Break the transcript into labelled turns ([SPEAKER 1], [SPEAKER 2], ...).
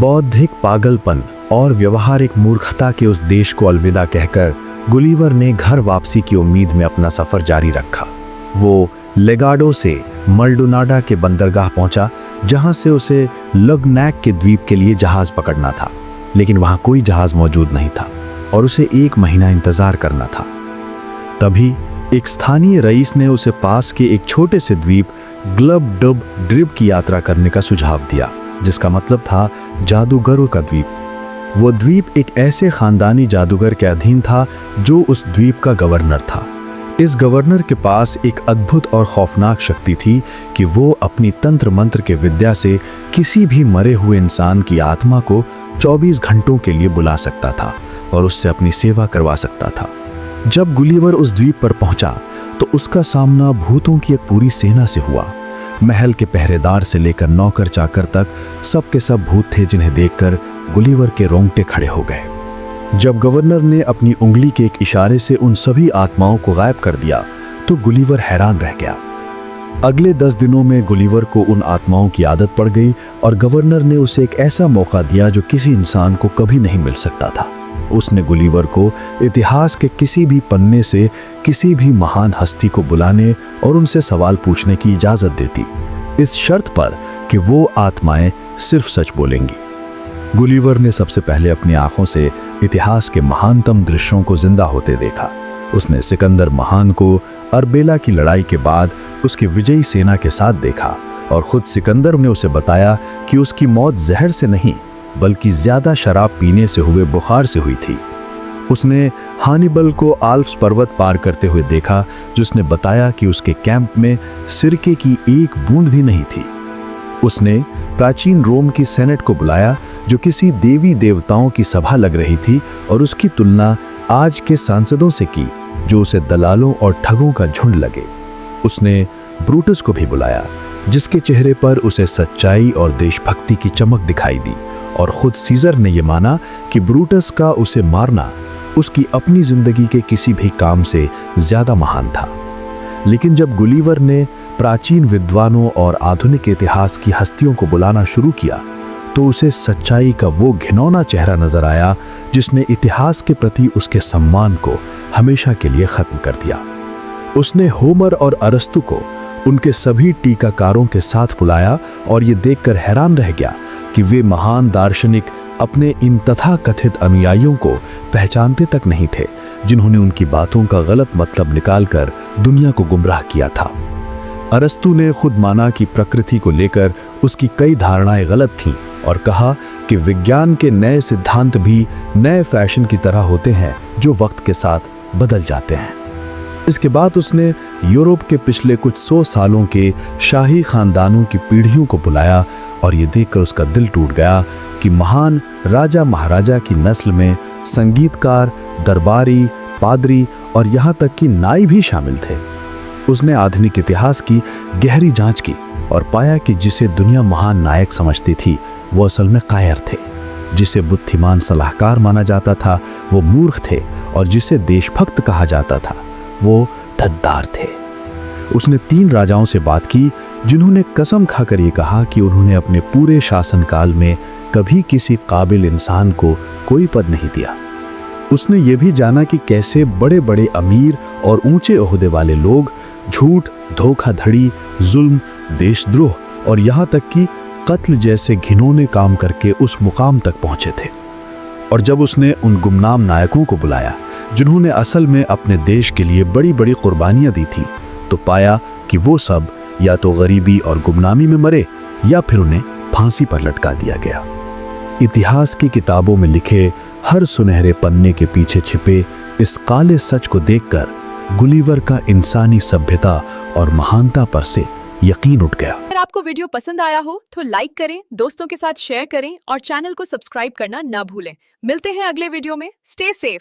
[SPEAKER 1] बौद्धिक पागलपन और व्यवहारिक मूर्खता के उस देश को अलविदा कहकर गुलिवर ने घर वापसी की उम्मीद में अपना सफर जारी रखा। वो लेगाडो से मल्डोनाडो के बंदरगाह पहुंचा, जहां से उसे लग्नैक के द्वीप के लिए जहाज पकड़ना था, लेकिन वहां कोई जहाज मौजूद नहीं था और उसे 1 महीना इंतजार करना था। तभी एक स्थानीय रईस ने उसे पास के एक छोटे से द्वीप ग्लब डब ड्रिब की यात्रा करने का सुझाव दिया, जिसका मतलब था जादूगरों का द्वीप। वो द्वीप एक ऐसे खानदानी जादूगर के अधीन था जो उस द्वीप का गवर्नर था। इस गवर्नर के पास एक अद्भुत और खौफनाक शक्ति थी कि वो अपनी तंत्र मंत्र के विद्या से किसी भी मरे हुए इंसान की आत्मा को 24 घंटों के लिए बुला सकता था और उससे अपनी सेवा करवा सकता था। जब गुलिवर उस द्वीप पर पहुंचा तो उसका सामना भूतों की एक पूरी सेना से हुआ। महल के पहरेदार से लेकर नौकर चाकर तक सब के सब भूत थे, जिन्हें देखकर गुलिवर के रोंगटे खड़े हो गए। जब गवर्नर ने अपनी उंगली के एक इशारे से उन सभी आत्माओं को गायब कर दिया तो गुलिवर हैरान रह गया। अगले 10 दिनों में गुलिवर को उन आत्माओं की आदत पड़ गई और गवर्नर ने उसे एक ऐसा मौका दिया जो किसी इंसान को कभी नहीं मिल सकता था। उसने गुलिवर को इतिहास के किसी भी पन्ने से किसी भी महान हस्ती को बुलाने और उनसे सवाल पूछने की इजाजत देती, इस शर्त पर कि वो आत्माएं सिर्फ सच बोलेंगी। गुलिवर ने सबसे पहले अपनी आंखों से इतिहास के महानतम दृश्यों को जिंदा होते देखा। उसने सिकंदर महान को अर्बेला की लड़ाई के बाद उसकी विजयी सेना के साथ देखा और खुद सिकंदर ने उसे बताया कि उसकी मौत जहर से नहीं बल्कि ज्यादा शराब पीने से हुए बुखार से हुई थी। उसने हानिबल को आल्प्स पर्वत पार करते हुए देखा, जिसने बताया कि उसके कैंप में सिरके की एक बूंद भी नहीं थी। उसने प्राचीन रोम की सेनेट को बुलाया, जो किसी देवी देवताओं की सभा लग रही थी, और उसकी तुलना आज के सांसदों से की, जो उसे दलालों और ठगों का झुंड लगे। उसने ब्रूटस को भी बुलाया, जिसके चेहरे पर उसे सच्चाई और देशभक्ति की चमक दिखाई दी, और खुद सीजर ने यह माना कि ब्रूटस का उसे मारना उसकी अपनी जिंदगी के किसी भी काम से ज्यादा महान था। लेकिन जब गुलिवर ने प्राचीन विद्वानों और आधुनिक इतिहास की हस्तियों को बुलाना शुरू किया तो उसे सच्चाई का वो घिनौना चेहरा नजर आया जिसने इतिहास के प्रति उसके सम्मान को हमेशा के लिए खत्म कर दिया। उसने होमर और अरस्तु को उनके सभी टीकाकारों के साथ बुलाया और ये देखकर हैरान रह गया कि वे महान दार्शनिक अपने इन तथाकथित अनुयायियों को पहचानते तक नहीं थे, जिन्होंने उनकी बातों का गलत मतलब निकालकर दुनिया को गुमराह किया था। अरस्तु ने खुद माना कि प्रकृति को लेकर उसकी कई धारणाएं गलत थीं और कहा कि विज्ञान के नए सिद्धांत भी नए फैशन की तरह होते हैं जो वक्त के साथ बदल जाते हैं। इसके बाद उसने यूरोप के पिछले कुछ 100 सालों के शाही खानदानों की पीढ़ियों को बुलाया और ये देखकर उसका दिल टूट गया कि महान राजा महाराजा की नस्ल में संगीतकार, दरबारी, पादरी और यहाँ तक कि नाई भी शामिल थे। उसने आधुनिक इतिहास की गहरी जांच की और पाया कि जिसे दुनिया महान नायक समझती थी वो असल में कायर थे, जिसे बुद्धिमान सलाहकार माना जाता था वो मूर्ख थे, और जिसे देशभक्त कहा जाता था वो धद्दार थे। उसने 3 राजाओं से बात की जिन्होंने कसम खाकर ये कहा कि उन्होंने अपने पूरे शासनकाल में कभी किसी काबिल इंसान को कोई पद नहीं दिया। उसने ये भी जाना कि कैसे बड़े बड़े अमीर और ऊंचे ओहदे वाले लोग झूठ, धोखाधड़ी, जुल्म, देशद्रोह और यहाँ तक कि कत्ल जैसे घिनौने काम करके उस मुकाम तक पहुंचे थे। और जब उसने उन गुमनाम नायकों को बुलाया जिन्होंने असल में अपने देश के लिए बड़ी बड़ी कुर्बानियां दी थी, तो पाया कि वो सब या तो गरीबी और गुमनामी में मरे या फिर उन्हें फांसी पर लटका दिया गया। इतिहास की किताबों में लिखे हर सुनहरे पन्ने के पीछे छिपे इस काले सच को देखकर गुलिवर का इंसानी सभ्यता और महानता पर से यकीन उठ गया।
[SPEAKER 2] अगर आपको वीडियो पसंद आया हो तो लाइक करें, दोस्तों के साथ शेयर करें और चैनल को सब्सक्राइब करना ना भूलें। मिलते हैं अगले वीडियो में। Stay safe.